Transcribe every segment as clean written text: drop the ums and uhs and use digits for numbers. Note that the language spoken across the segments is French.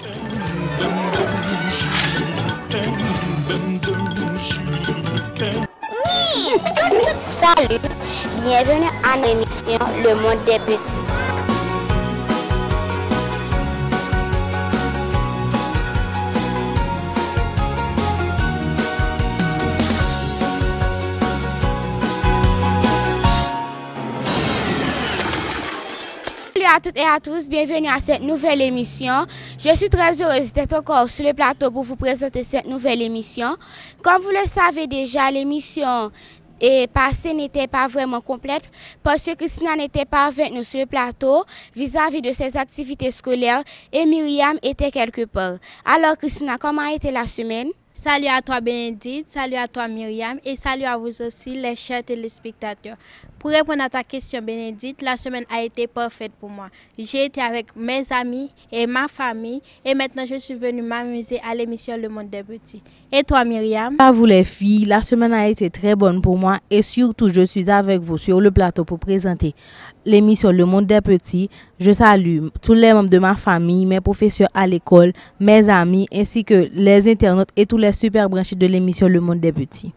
Salut, bienvenue à l'émission Le Monde des Petits. Salut à toutes et à tous, bienvenue à cette nouvelle émission. Je suis très heureuse d'être encore sur le plateau pour vous présenter cette nouvelle émission. Comme vous le savez déjà, l'émission passée n'était pas vraiment complète parce que Christina n'était pas avec nous sur le plateau vis-à-vis de ses activités scolaires et Myriam était quelque part. Alors Christina, comment a été la semaine? Salut à toi Bénédicte, salut à toi Myriam et salut à vous aussi les chers téléspectateurs. Pour répondre à ta question Bénédicte, la semaine a été parfaite pour moi. J'ai été avec mes amis et ma famille et maintenant je suis venue m'amuser à l'émission Le Monde des Petits. Et toi Myriam? À vous les filles, la semaine a été très bonne pour moi et surtout je suis avec vous sur le plateau pour présenter l'émission Le Monde des Petits. Je salue tous les membres de ma famille, mes professeurs à l'école, mes amis ainsi que les internautes et tous les super branchés de l'émission Le Monde des Petits.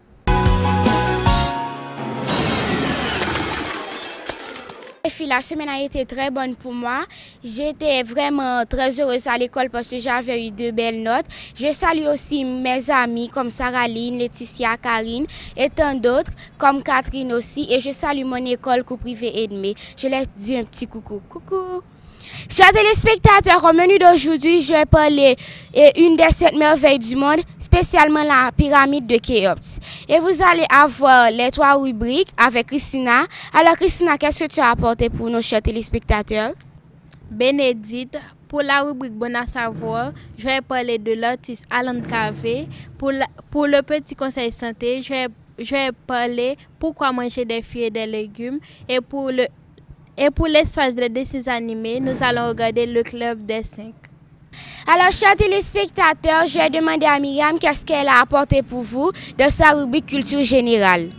La semaine a été très bonne pour moi. J'étais vraiment très heureuse à l'école parce que j'avais eu de belles notes. Je salue aussi mes amis comme Saraline, Laetitia, Karine et tant d'autres comme Catherine aussi. Et je salue mon école cours privé Edmé. Je leur dis un petit coucou. Coucou! Chers téléspectateurs, au menu d'aujourd'hui, je vais parler d'une des 7 merveilles du monde, spécialement la pyramide de Khéops. Et vous allez avoir les 3 rubriques avec Christina. Alors Christina, qu'est-ce que tu as apporté pour nos chers téléspectateurs? Bénédicte, pour la rubrique Bon à savoir, je vais parler de l'artiste Alan Cavé. Pour le petit conseil santé, je vais parler pourquoi manger des fruits et des légumes. Et pour l'espace de dessins animés, nous allons regarder le Club des 5. Alors, chers téléspectateurs, je vais demander à Myriam qu'est-ce qu'elle a apporté pour vous de sa rubrique culture générale.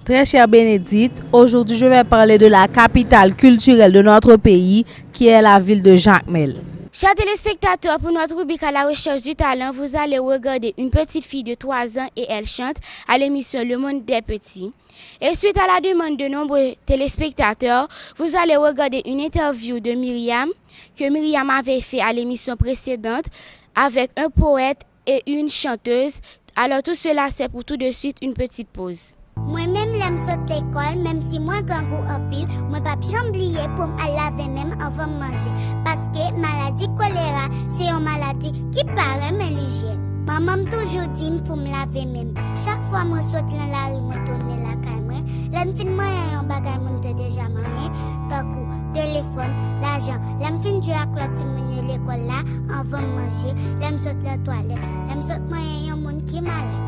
Très chère Bénédicte, aujourd'hui je vais parler de la capitale culturelle de notre pays qui est la ville de Jacmel. Chers téléspectateurs, pour notre rubrique à la recherche du talent, vous allez regarder une petite fille de 3 ans et elle chante à l'émission Le Monde des Petits. Et suite à la demande de nombreux téléspectateurs, vous allez regarder une interview de Myriam que Myriam avait fait à l'émission précédente avec un poète et une chanteuse. Alors tout cela, c'est pour tout de suite une petite pause. Moi-même, j'aime sauter l'école, même si moi, grand pour un pile, moi, pas jamais oublier pour me laver même avant de manger. Parce que maladie choléra, c'est une maladie qui paraît mais l'hygiène. Maman m'a toujours dit pour me laver même. Chaque fois, moi, saute dans la rue, moi, tourne la caméra. L'homme fin moyen, un bagage, moi, déjà moyen. D'un coup, téléphone, l'argent. L'homme fin du à clôture, l'école là, avant de manger. L'homme saute la toilette. L'homme saute moyen, un monde qui est malade.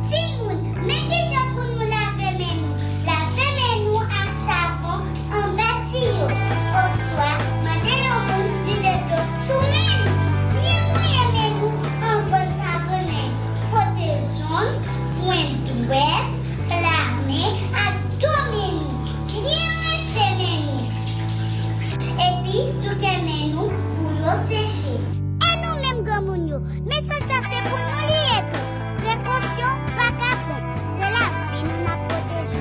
Timoun, mais qui j'en pour nous laver mes nous? Laver mes nous avec savon en bâtiment. Au soir, mandez l'on pour nous vider l'eau sous mes nous. Bien mouiller mes nous en bonne savonner. Frotter zone, point d'ouest, planer à tout mes nous. Bien rincer mes nous. Et puis, souquer mes nous pour nous sécher. Et nous-mêmes, gamounio, mais ça c'est pour nous lier tout. Précaution, pas capon. C'est la vie, nous n'a protégé.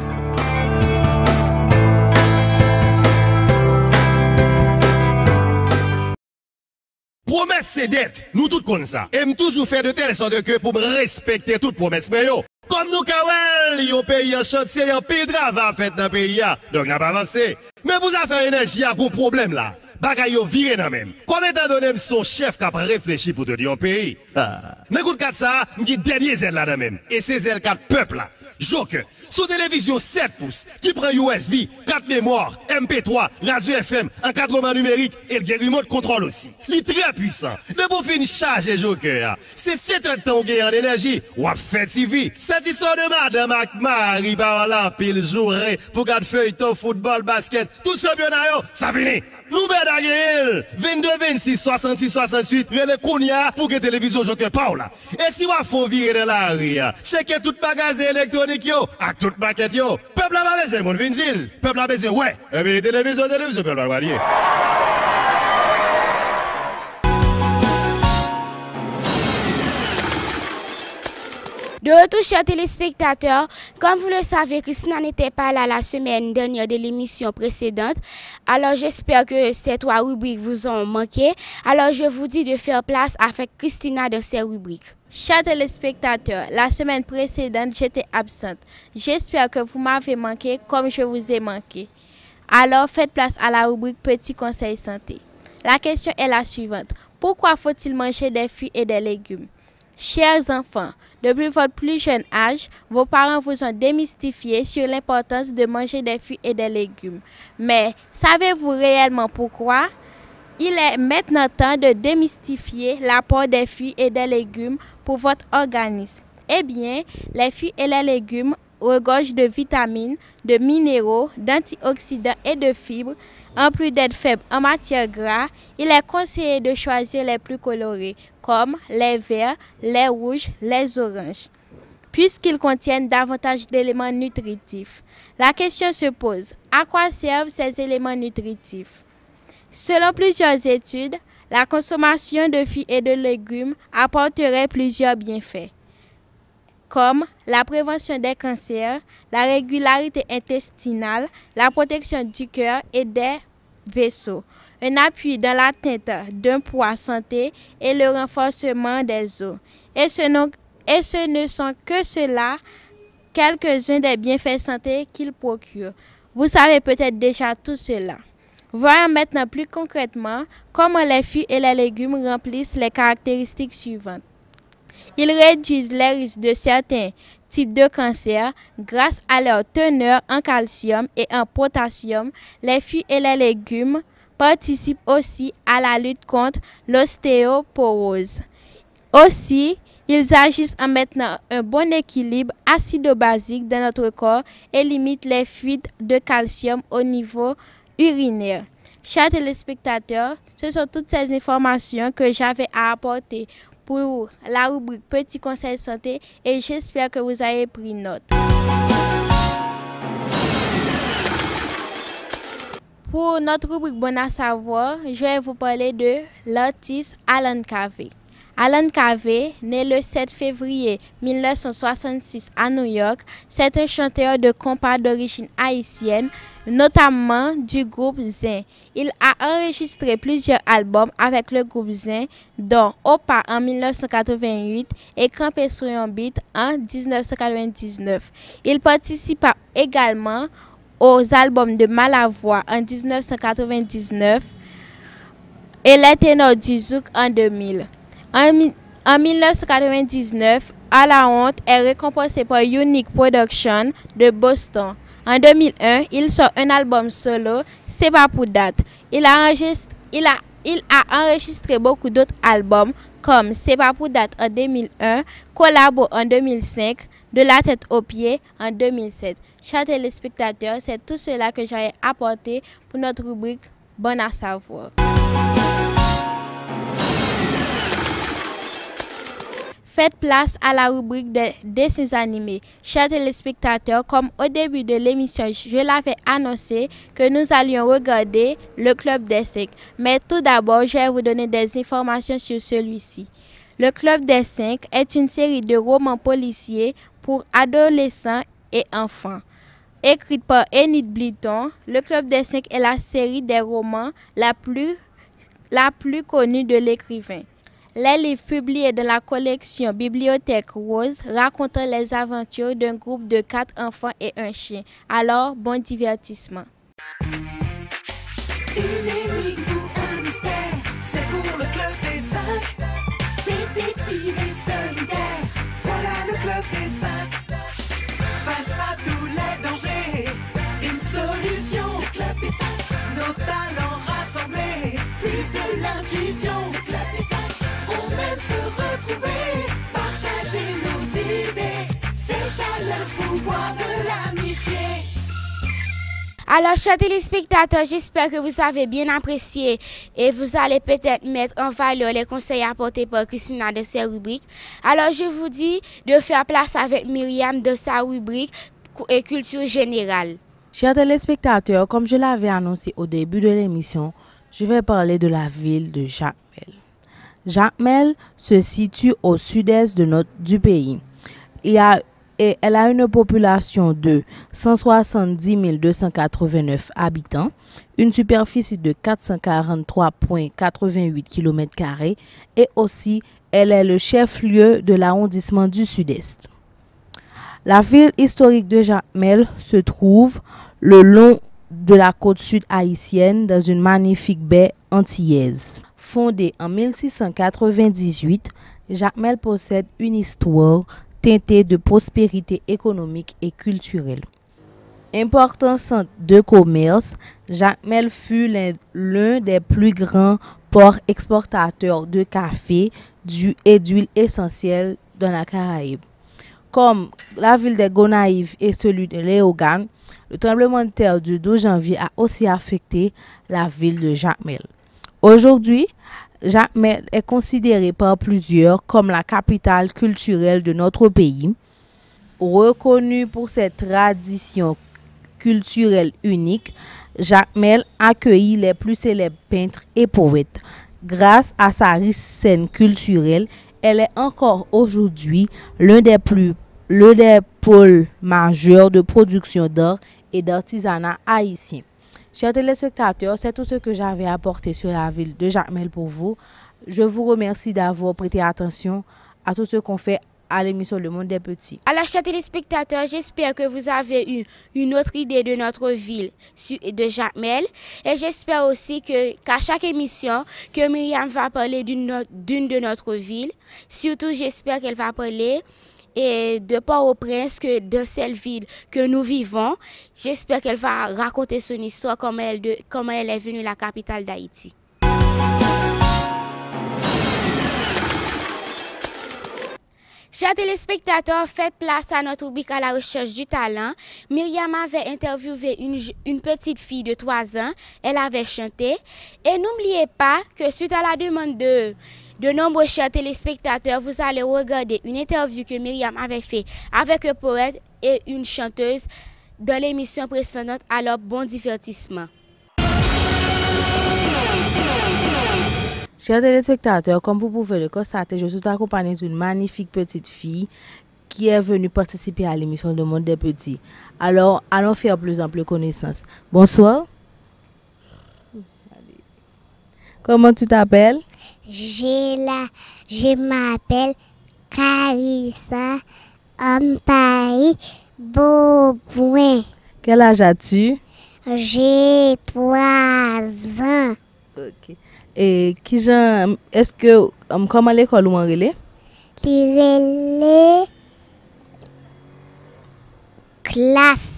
Promesse c'est dette, nous tous connaissons ça. Et me toujours faire de telle sorte que pour me respecter toute promesse, mais yo, comme nous kawel, yo pays en chantier, yo pile travail fait dans le pays, donc n'a pas avancé. Mais vous avez fait énergie pour problème là. Bagay yo viré nan même. Combien de donné son chef qui a réfléchi pour te dire un pays? N'écoute pas ça, m'ki dernier zèle là même. Et c'est zèle 4 peuple là. Joker, sous télévision 7 pouces, qui prend USB, 4 mémoires, MP3, radio FM, encadrement numérique et le remote contrôle aussi. Il est très puissant. De pour finir charger Joker, c'est 7 ans de temps en énergie, ou à fait TV. Cette histoire de madame avec Marie par là, pile jour, pour garder feuilleton, football, basket, tout championnat, ça finit. Nous bedagel 22 26 66 68 le Kounia pour que télévision Joker Paula. Et si vous faut virer dans la rue, checker tout bagage électronique yo, avec toute maquette yo. Peuple a besoin mon vinzil. Peuple a besoin ouais. Et puis télévision peuple a lier. De retour, chers téléspectateurs, comme vous le savez, Christina n'était pas là la semaine dernière de l'émission précédente. Alors, j'espère que ces 3 rubriques vous ont manqué. Alors, je vous dis de faire place avec Christina dans ces rubriques. Chers téléspectateurs, la semaine précédente, j'étais absente. J'espère que vous m'avez manqué comme je vous ai manqué. Alors, faites place à la rubrique Petit conseil santé. La question est la suivante. Pourquoi faut-il manger des fruits et des légumes? Chers enfants, depuis votre plus jeune âge, vos parents vous ont démystifié sur l'importance de manger des fruits et des légumes. Mais savez-vous réellement pourquoi? Il est maintenant temps de démystifier l'apport des fruits et des légumes pour votre organisme. Eh bien, les fruits et les légumes regorgent de vitamines, de minéraux, d'antioxydants et de fibres. En plus d'être faibles en matière grasse, il est conseillé de choisir les plus colorés, comme les verts, les rouges, les oranges, puisqu'ils contiennent davantage d'éléments nutritifs. La question se pose, à quoi servent ces éléments nutritifs? Selon plusieurs études, la consommation de fruits et de légumes apporterait plusieurs bienfaits, comme la prévention des cancers, la régularité intestinale, la protection du cœur et des vaisseaux, un appui dans l'atteinte d'un poids santé et le renforcement des os. Et ce ne sont que cela, quelques-uns des bienfaits santé qu'ils procurent. Vous savez peut-être déjà tout cela. Voyons maintenant plus concrètement comment les fruits et les légumes remplissent les caractéristiques suivantes. Ils réduisent les risques de certains types de cancers grâce à leur teneur en calcium et en potassium. Les fruits et les légumes participent aussi à la lutte contre l'ostéoporose. Aussi, ils agissent en maintenant un bon équilibre acido-basique dans notre corps et limitent les fuites de calcium au niveau urinaire. Chers téléspectateurs, ce sont toutes ces informations que j'avais à apporter pour la rubrique Petit conseil santé et j'espère que vous avez pris note. Pour notre rubrique Bon à savoir, je vais vous parler de l'artiste Alan Cavey. Alan Cavey, né le 7 février 1966 à New York, c'est un chanteur de compas d'origine haïtienne, notamment du groupe Zin. Il a enregistré plusieurs albums avec le groupe Zin, dont Opa en 1988 et Campé sur un beat en 1999. Il participa également aux albums de Malavoie en 1999 et Les Ténors du Zouk en 2000. En 1999, À la honte est récompensé par Unique Production de Boston. En 2001, il sort un album solo, C'est pas pour date. Il a enregistré beaucoup d'autres albums comme C'est pas pour date en 2001, Collabo en 2005, De la tête aux pieds en 2007. Chers téléspectateurs, c'est tout cela que j'ai apporté pour notre rubrique Bon à savoir. Faites place à la rubrique des dessins animés. Chers téléspectateurs, comme au début de l'émission, je l'avais annoncé que nous allions regarder le Club des 5. Mais tout d'abord, je vais vous donner des informations sur celui-ci. Le Club des 5 est une série de romans policiers pour adolescents et enfants. Écrite par Enid Blyton, Le Club des 5 est la série des romans la plus connue de l'écrivain. Les livres publiés dans la collection Bibliothèque Rose racontent les aventures d'un groupe de 4 enfants et un chien. Alors, bon divertissement. Une énigme ou un mystère, c'est pour le Club des 5. Détective et solidaire, voilà le Club des 5. Face à tous les dangers, une solution. Le Club des 5, nos talents rassemblés, plus de l'intuition. Le Club des 5. Se retrouver, partager nos idées, c'est ça le pouvoir de l'amitié. Alors, chers téléspectateurs, j'espère que vous avez bien apprécié et vous allez peut-être mettre en valeur les conseils apportés par Christina de ces rubriques. Alors, je vous dis de faire place avec Myriam de sa rubrique Culture Générale. Chers téléspectateurs, comme je l'avais annoncé au début de l'émission, je vais parler de la ville de Jacmel. Jacmel se situe au sud-est du pays. Elle a une population de 170 289 habitants, une superficie de 443,88 km² et aussi elle est le chef-lieu de l'arrondissement du Sud-Est. La ville historique de Jacmel se trouve le long de la côte sud haïtienne dans une magnifique baie antillaise. Fondée en 1698, Jacmel possède une histoire teintée de prospérité économique et culturelle. Important centre de commerce, Jacmel fut l'un des plus grands ports exportateurs de café et d'huile essentielle dans la Caraïbe. Comme la ville de Gonaïves et celui de Léogane, le tremblement de terre du 12 janvier a aussi affecté la ville de Jacmel. Aujourd'hui, Jacmel est considérée par plusieurs comme la capitale culturelle de notre pays. Reconnue pour ses traditions culturelles uniques, Jacmel accueillit les plus célèbres peintres et poètes. Grâce à sa riche scène culturelle, elle est encore aujourd'hui l'un des pôles majeurs de production d'art et d'artisanat haïtien. Chers téléspectateurs, c'est tout ce que j'avais apporté sur la ville de Jacmel pour vous. Je vous remercie d'avoir prêté attention à tout ce qu'on fait à l'émission Le Monde des Petits. Alors, chers téléspectateurs, j'espère que vous avez eu une autre idée de notre ville de Jacmel. Et j'espère aussi qu'à chaque émission, que Myriam va parler d'une de notre ville. Surtout, j'espère qu'elle va parler et de Port-au-Prince, que de cette ville que nous vivons. J'espère qu'elle va raconter son histoire, comment elle est venue la capitale d'Haïti. Chers téléspectateurs, faites place à notre rubrique à la recherche du talent. Myriam avait interviewé une petite fille de 3 ans. Elle avait chanté. Et n'oubliez pas que suite à la demande de nombreux chers téléspectateurs, vous allez regarder une interview que Myriam avait fait avec un poète et une chanteuse dans l'émission précédente. Alors, bon divertissement. Chers téléspectateurs, comme vous pouvez le constater, je suis accompagnée d'une magnifique petite fille qui est venue participer à l'émission Le Monde des Petits. Alors, allons faire plus ample connaissance. Bonsoir. Comment tu t'appelles? Je m'appelle Carissa Ampari Beaubouin. Quel âge as-tu? J'ai 3 ans. Ok. Et est-ce que comment l'école ou en relais? Les classe.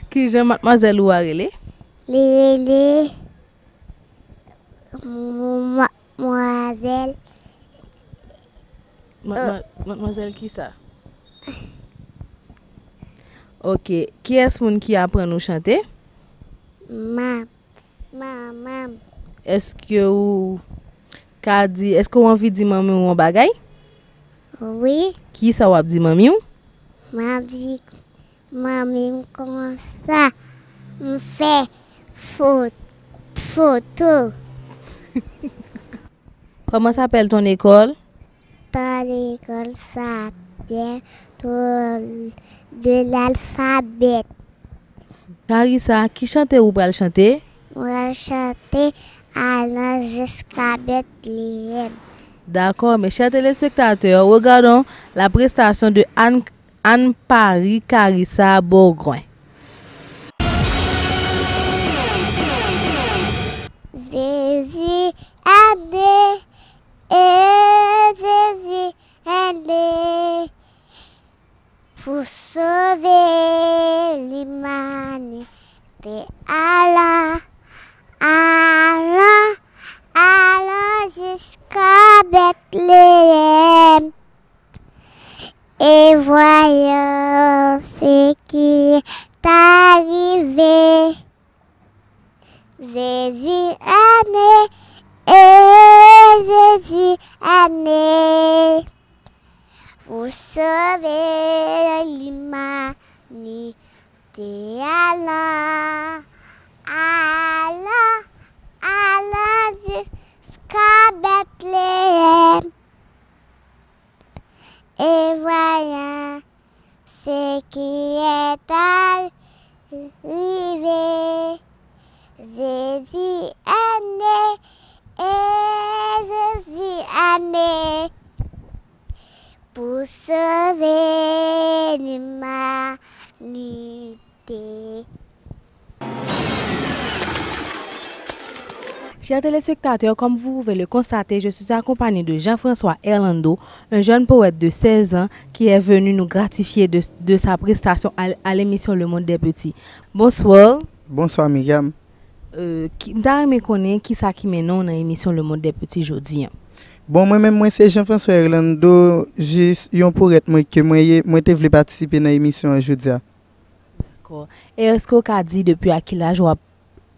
Qui j'aime mademoiselle ou en relais? Les mademoiselle. Mademoiselle qui ça? Ok. Qui est-ce moun qui apprend nous chanter? Maman. Est-ce que vous envie de dire maman ou un bagay? Oui. Qui ça ou dit maman ou? M'a dit maman comme ça. On fait photo. Comment s'appelle ton école? Dans l'école s'appelle de l'alphabet. Carissa, qui chante ou pas le chanter? On va chanter Alain jusqu'à Bethléem. D'accord, mes chers téléspectateurs, regardons la prestation de Anne-Paris Carissa Bourgoin. Jésus est né, et Jésus est né pour sauver l'humanité. Allah jusqu'à Bethléem. Et voyons ce qui est arrivé. Jésus est né, et Jésus est né pour sauver l'humanité. Allah jusqu'à Bethléem. Et condamné pour sauver l'humanité. Chers téléspectateurs, comme vous pouvez le constater, je suis accompagné de Jean-François Erlando, un jeune poète de 16 ans qui est venu nous gratifier de sa prestation à l'émission Le Monde des Petits. Bonsoir. Bonsoir, Myriam. M'ta connaître qui ça qui mène dans l'émission Le Monde des Petits aujourd'hui. Bon, moi c'est Jean-François Erlando, juste un poète que moi voulais participer dans l'émission aujourd'hui. D'accord. Et est-ce qu'on a dit depuis à quel âge vous avez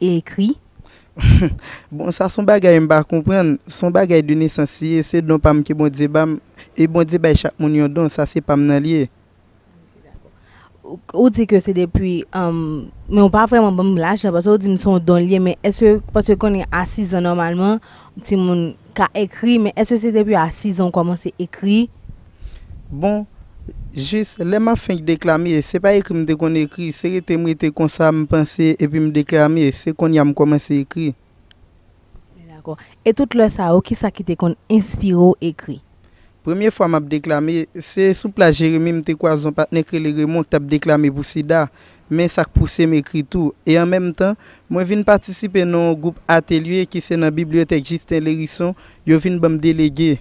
écrit? Bon, ça son bagay m'pa comprendre, son bagay de naissance c'est don pas que bon Dieu bam et bon Dieu ba chaque moun yon don, ça c'est pas m'nan lié. On dit que c'est depuis mais on pas vraiment bon l'âge parce qu'on dit son don lié, mais est-ce que parce qu'on est à 6 ans normalement, petit moun ka écrit, mais est-ce que c'est depuis à 6 ans commencer écrit? Bon, juste les m'a fin déclamer, c'est pas écrit me qu'on écrit, c'est que moi était comme ça me penser et puis me déclamer, c'est qu'on y a me commencer écrit. D'accord. Et tout le ça qui ça qui te kon inspiré écrit. Première fois m'a déclamé, c'est sous plage Jérémy m'était quoi son partenaire que les Raymond t'a déclamé pour Sida, mais ça poussé m'écrit tout et en même temps, moi vinn participer dans un groupe atelier qui c'est dans la bibliothèque Justin Lérisson, yo vinn me déléguer.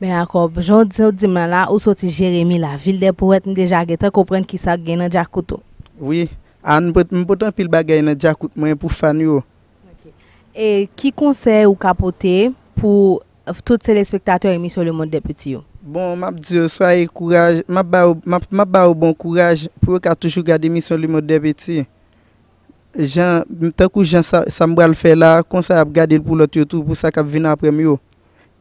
Mais d'accord, j'en dis là où sorti Jérémy la ville des poètes déjà geta comprendre qui ça gagne dans Jakouto. Oui, an m'potan pile bagay dans Jakout moi pour fan yo. Et qui conseille ou capoter pour tous les téléspectateurs émission Le Monde des Petits? Bon, m'a dit soyez courage, m'a ba bon courage pour qu'a toujours garder émission Le Monde des Petits. Jean tant que Jean ça m'bral faire là, comme ça garder pour l'autre tout pour ça qu'a venir après yo.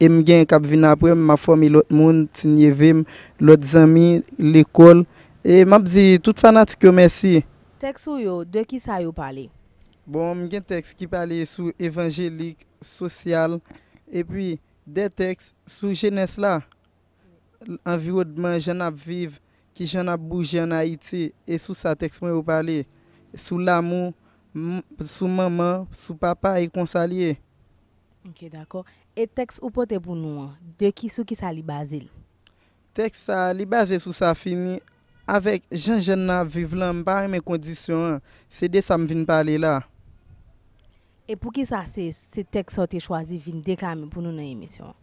Et m'gain k'ap vinn après m'a formé l'autre monde Tignevem, l'autre amis, l'école et m'a dit toute fanatique merci. Texte yo de qui ça yo parler? Bon, m'gain texte qui parler sur évangélique, social et puis des textes sur jeunesse là. Environnement j'en a vivre, qui j'en a bouger en Haïti et sous ça texte moi yo parler sur l'amour, sur maman, sur papa et consalier. OK, d'accord. Et texte ou pote pour nous de qui sous qui ça li basé? Texte ça li basé sur ça fini avec Jean n'a vivre là pas mes conditions, c'est de ça me vinn parler là. Et pour qui ça c'est texte ça tu choisi vinn déclamer pour nous dans l'émission?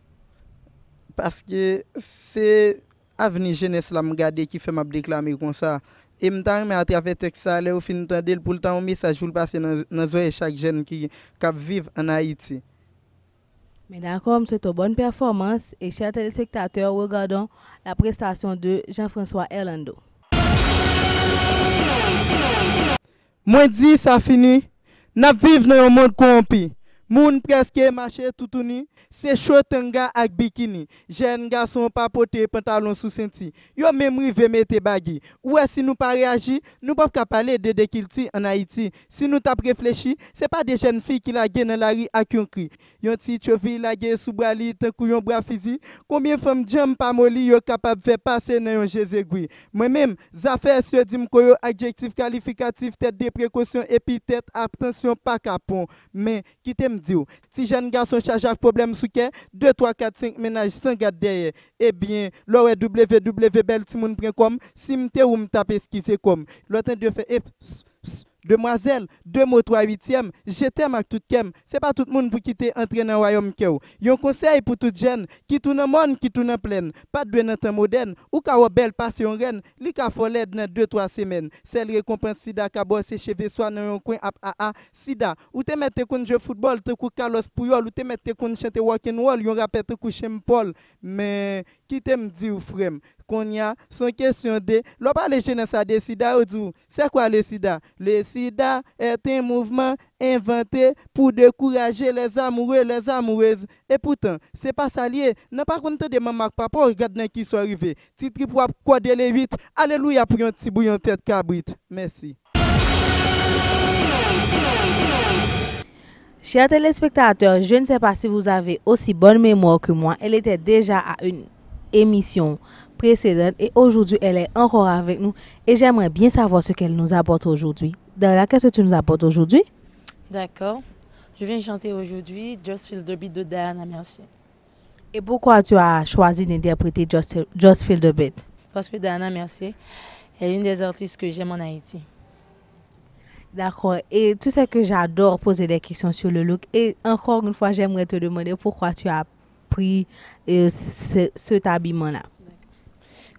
Parce que c'est avenir jeunesse là me garder qui fait m'a déclamer comme ça et m'ta mais à travers texte ça là au fin entendre pour le temps un message pour le passer dans chaque jeune qui vivre en Haïti. Mais d'accord, c'est une bonne performance et chers téléspectateurs, regardons la prestation de Jean-François Erlando. Moi dit ça fini, n'a vivre dans un monde corrompu. Moun presque marché tout uni, c'est chaud tanga ak bikini. Jeune garçon pas porter pantalon sous senti. Yo même rive mette bagui. Ou si nous pas réagi, nous pas parler de dékilti en Haïti. Si nous t'a réfléchi, c'est pas des jeunes filles qui la gagne dans la rue ak yon cri. Yon ti chovi la gagne sous brali tant kou yon bras physique. Combien femme jam pas moli yo capable faire passer dans yon Jésus-Christ. Moi même, affaire sur dim ko yo adjectif qualificatif tête de précaution épithète attention pas capon. Mais qui t'aime dire si jeune garçon charge avec problème sous cœur 2 3 4 5 ménages sans garde derrière eh bien www.beltimoun.com si m'te ou m'taper ce qui c'est comme l'autre de faire demoiselle 2 mots 3 8e je t'aime avec tout kem c'est pas tout le monde pour quitter entrer dans royaume keu yon conseil pour tout jeune qui tourne dans monde qui tourne en pleine pas de dans temps moderne ou ka belle passer yon reine li ka foled dans 2 3 semaines celle récompense sida ka bosser cheveux soit dans un coin a sida ou te mettre kon jeu football te kou Carlos Puyol ou te mettre kon chanter rock and roll yon rappelle te kou Paul mais qui t'aime dire frère qu'on y a son question de l'on parle jeunesse à des sida ou dit c'est quoi le sida? Le sida est un mouvement inventé pour décourager les amoureux les amoureuses et pourtant c'est pas ça lié n'a pas compte de maman papa regarde qui sont arrivé titre pour coder les 8 alléluia pour un petit bouillon tête cabrit merci. Chers téléspectateurs, je ne sais pas si vous avez aussi bonne mémoire que moi. Elle était déjà à une émission précédente et aujourd'hui elle est encore avec nous et j'aimerais bien savoir ce qu'elle nous apporte aujourd'hui. Dara, qu'est-ce que tu nous apportes aujourd'hui? D'accord. Je viens chanter aujourd'hui Just Feel the Beat de Diana, merci. Et pourquoi tu as choisi d'interpréter Just Feel the Beat? Parce que Diana Mercier est une des artistes que j'aime en Haïti. D'accord. Et tu sais que j'adore poser des questions sur le look. Et encore une fois, j'aimerais te demander pourquoi tu as pris cet habillement-là.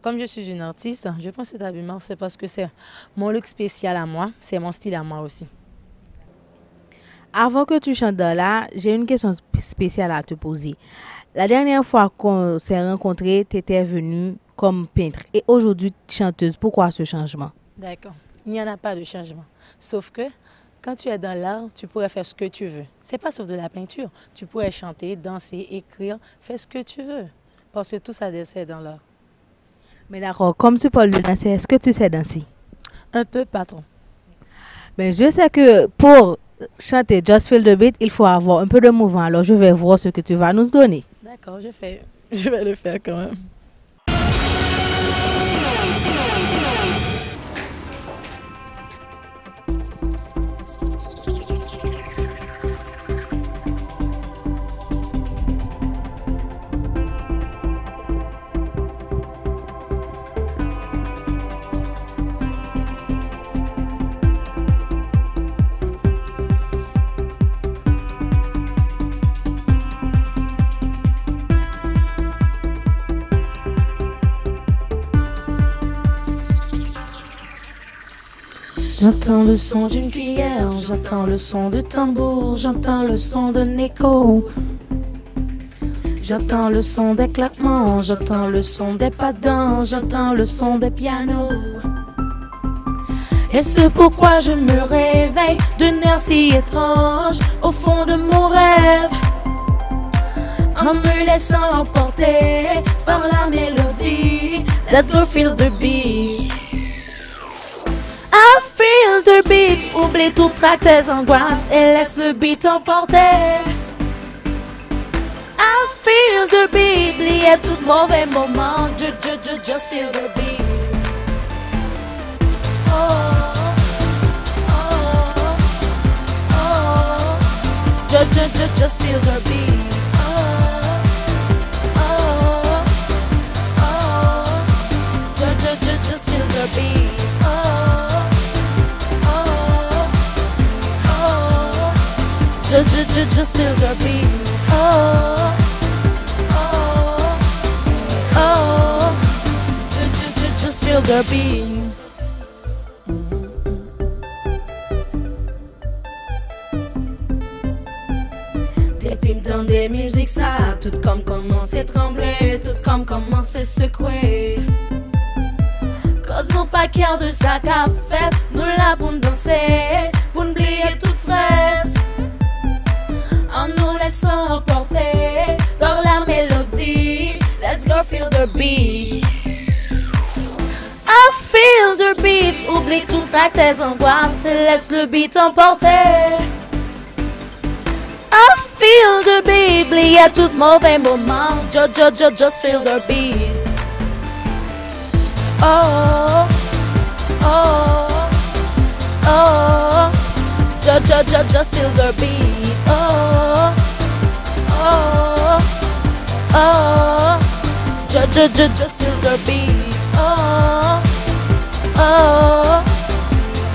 Comme je suis une artiste, je pense que cet habillement, c'est parce que c'est mon look spécial à moi, c'est mon style à moi aussi. Avant que tu chantes là, j'ai une question spéciale à te poser. La dernière fois qu'on s'est rencontrés, tu étais venue comme peintre. Et aujourd'hui, chanteuse. Pourquoi ce changement? D'accord. Il n'y en a pas de changement. Sauf que quand tu es dans l'art, tu pourrais faire ce que tu veux. C'est pas sauf de la peinture. Tu pourrais chanter, danser, écrire, faire ce que tu veux. Parce que tout ça c'est dans l'art. Mais d'accord, comme tu parles de danser, est-ce que tu sais danser? Un peu, pas trop. Mais je sais que pour chanter Just Feel the Beat, il faut avoir un peu de mouvement. Alors, je vais voir ce que tu vas nous donner. D'accord, je vais le faire quand même. J'entends le son d'une cuillère, j'entends le son de tambour, j'entends le son d'un écho. J'entends le son des claquements, j'entends le son des pas de danse, j'entends le son des pianos. Et c'est pourquoi je me réveille d'un air si étrange au fond de mon rêve, en me laissant emporter par la mélodie. Let's go feel the beat. I feel the beat. Oublie tout trac tes angoisses et laisse le beat emporter. I feel the beat. Oubliez tout mauvais moment. Just feel the beat. Oh, oh, oh. Just feel the beat. Oh, oh, oh. Just feel the beat. Just feel the beat. Oh, oh, oh. Just feel the beat. Depuis m'entendre des musiques ça, tout comme commence à trembler, tout comme commence à secouer. Cause nous pas qu'un de ça qu'a fait, nous là pour nous danser, pour nous oublier tout stress. En nous laissant emporter par la mélodie. Let's go feel the beat. I feel the beat. Oublie tout trac tes angoisses et laisse le beat emporter. I feel the beat. Oubliez tout mauvais moment. Just feel the beat. Oh, oh, oh. Just feel the beat. Oh, oh, oh. Just feel the beat. Oh, oh,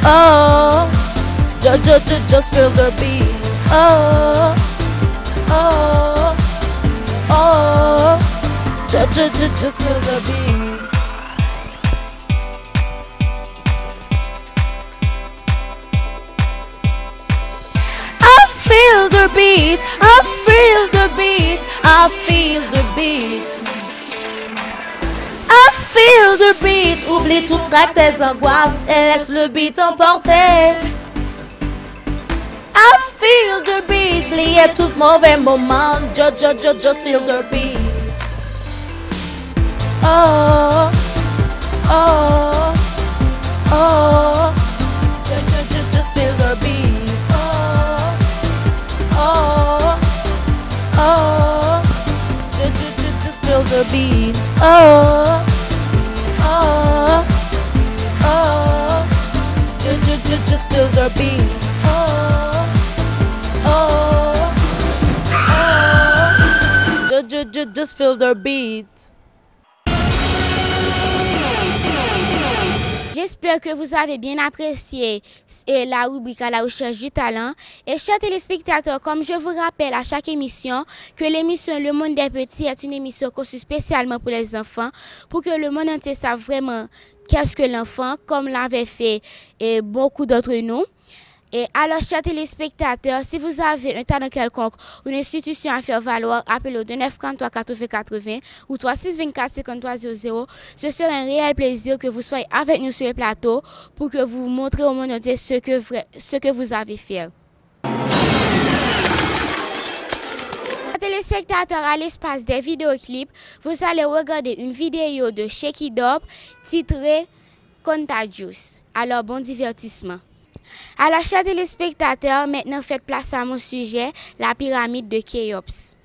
oh. Just feel the beat. Oh, oh, oh. Just feel the beat. I feel the beat, I feel the beat, I feel the beat. I feel the beat. Oublie tout trac tes angoisses et laisse le beat emporter. I feel the beat. Oubliez tout mauvais moment. Just feel the beat. Oh, oh, oh. Just feel the beat. Oh, oh, just feel the beat. Oh, oh, oh, just feel the beat. Oh, oh, oh, just feel the beat. J'espère que vous avez bien apprécié la rubrique à la recherche du talent. Et chers téléspectateurs, comme je vous rappelle à chaque émission que l'émission Le Monde des Petits est une émission conçue spécialement pour les enfants, pour que le monde entier sache vraiment qu'est-ce que l'enfant, comme l'avaient fait beaucoup d'entre nous. Et alors, chers téléspectateurs, si vous avez un talent quelconque ou une institution à faire valoir, appelez au 2943 80 80 ou 3624 53 00. Ce serait un réel plaisir que vous soyez avec nous sur le plateau pour que vous montrez au monde entier ce que vous avez fait. Téléspectateurs, à l'espace des vidéoclips, vous allez regarder une vidéo de Shake It Up titrée Contagious. Alors, bon divertissement. Alors, chers téléspectateurs, maintenant faites place à mon sujet, la pyramide de Khéops.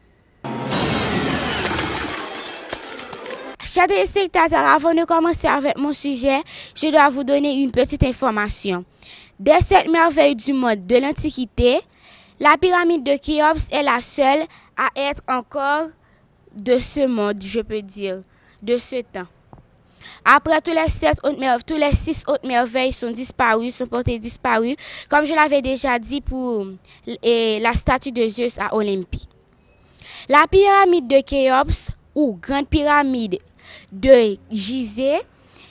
Chers téléspectateurs, avant de commencer avec mon sujet, je dois vous donner une petite information. Des 7 merveilles du monde de l'Antiquité, la pyramide de Khéops est la seule à être encore de ce monde, je peux dire, de ce temps. Après, tous les 6 autres merveilles sont portées disparues, comme je l'avais déjà dit pour la statue de Zeus à Olympie. La pyramide de Khéops, ou grande pyramide de Gizeh,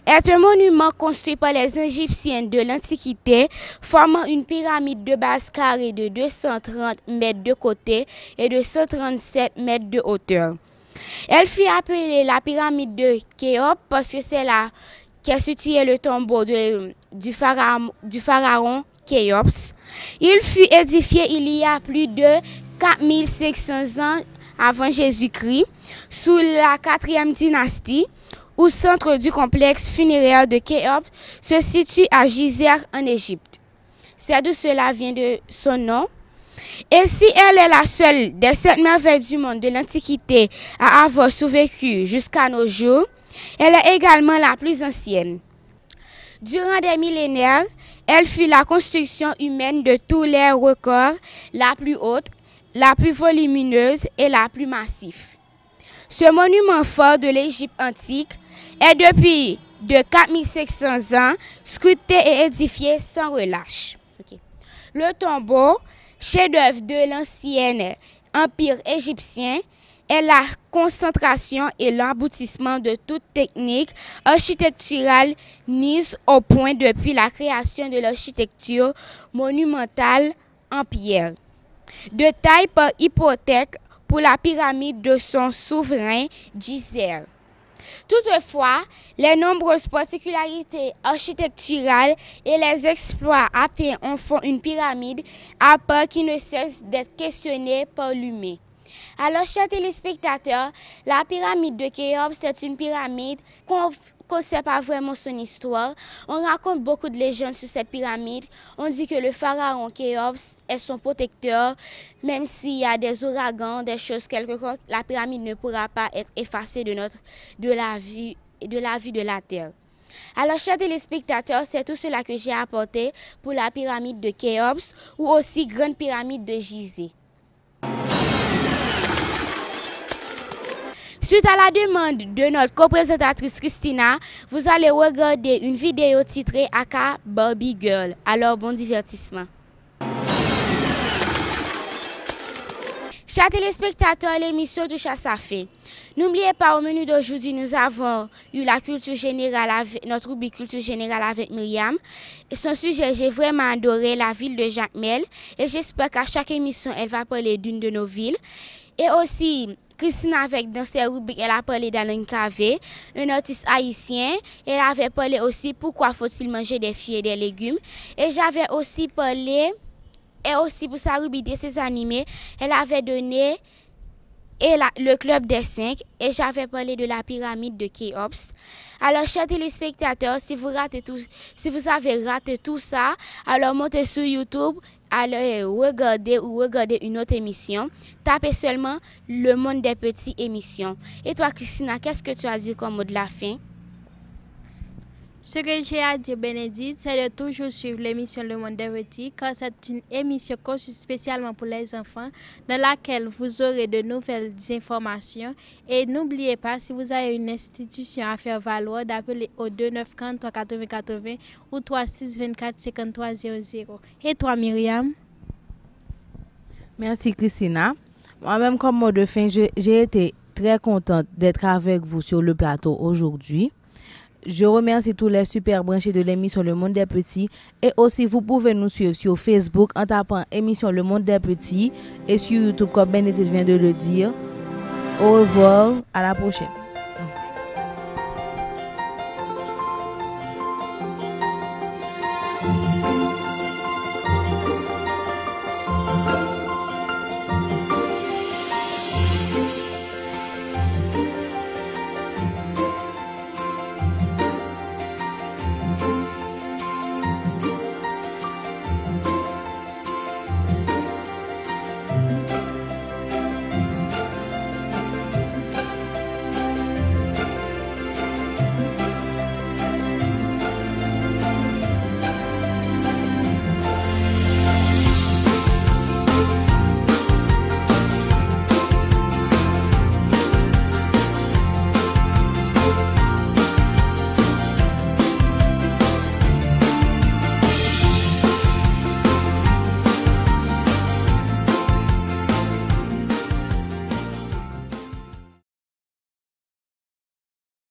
est un monument construit par les Égyptiens de l'Antiquité, formant une pyramide de base carrée de 230 mètres de côté et de 137 mètres de hauteur. Elle fut appelée la pyramide de Khéops parce que c'est là qu'est situé le tombeau du pharaon Khéops. Il fut édifié il y a plus de 4500 ans avant Jésus-Christ, sous la 4e dynastie, où le centre du complexe funéraire de Khéops se situe à Gizeh en Égypte. C'est d'où cela vient de son nom. Et si elle est la seule des 7 merveilles du monde de l'Antiquité à avoir survécu jusqu'à nos jours, elle est également la plus ancienne. Durant des millénaires, elle fut la construction humaine de tous les records, la plus haute, la plus volumineuse et la plus massive. Ce monument fort de l'Égypte antique est depuis de 4500 ans scruté et édifié sans relâche. Le tombeau, chef-d'œuvre de l'ancien empire égyptien, est la concentration et l'aboutissement de toute technique architecturale mise au point depuis la création de l'architecture monumentale en pierre. De taille par hypothèque pour la pyramide de son souverain Gizeh. Toutefois, les nombreuses particularités architecturales et les exploits atteints en font une pyramide à part qui ne cesse d'être questionnée par l'humain. Alors, chers téléspectateurs, la pyramide de Khéops, c'est une pyramide qu'on ne sait pas vraiment son histoire. On raconte beaucoup de légendes sur cette pyramide. On dit que le pharaon Khéops est son protecteur. Même s'il y a des ouragans, des choses quelconques, la pyramide ne pourra pas être effacée de la vue de la terre. Alors, chers téléspectateurs, c'est tout cela que j'ai apporté pour la pyramide de Khéops ou aussi grande pyramide de Gizeh. Suite à la demande de notre co-présentatrice Christina, vous allez regarder une vidéo titrée Aka Barbie Girl. Alors, bon divertissement. Chers téléspectateurs, l'émission touche à sa fin. N'oubliez pas, au menu d'aujourd'hui, nous avons eu la culture générale, notre rubrique culture générale avec Myriam. Et son sujet, j'ai vraiment adoré la ville de Jacmel. Et j'espère qu'à chaque émission, elle va parler d'une de nos villes. Et aussi, Christina, avec dans ses rubriques, elle a parlé d'Alain Kavé, un artiste haïtien. Elle avait parlé aussi pourquoi faut-il manger des fruits et des légumes. Et j'avais aussi parlé, et aussi pour sa rubrique de ses animés, elle avait donné le club des 5 et j'avais parlé de la pyramide de Khéops. Alors, chers téléspectateurs, si vous avez raté tout ça, alors montez sur YouTube. Alors, regardez une autre émission. Tapez seulement Le Monde des Petits émissions. Et toi, Christina, qu'est-ce que tu as dit comme mot de la fin? Ce que j'ai à dire, Bénédicte, c'est de toujours suivre l'émission Le Monde des Petits, car c'est une émission conçue spécialement pour les enfants, dans laquelle vous aurez de nouvelles informations. Et n'oubliez pas, si vous avez une institution à faire valoir, d'appeler au 2943 80 80 ou 36 24 53 00. Et toi, Myriam? Merci, Christina. Moi-même, comme mot de fin, j'ai été très contente d'être avec vous sur le plateau aujourd'hui. Je remercie tous les super branchés de l'émission Le Monde des Petits. Et aussi, vous pouvez nous suivre sur Facebook en tapant émission Le Monde des Petits et sur YouTube, comme Bénédicte vient de le dire. Au revoir, à la prochaine.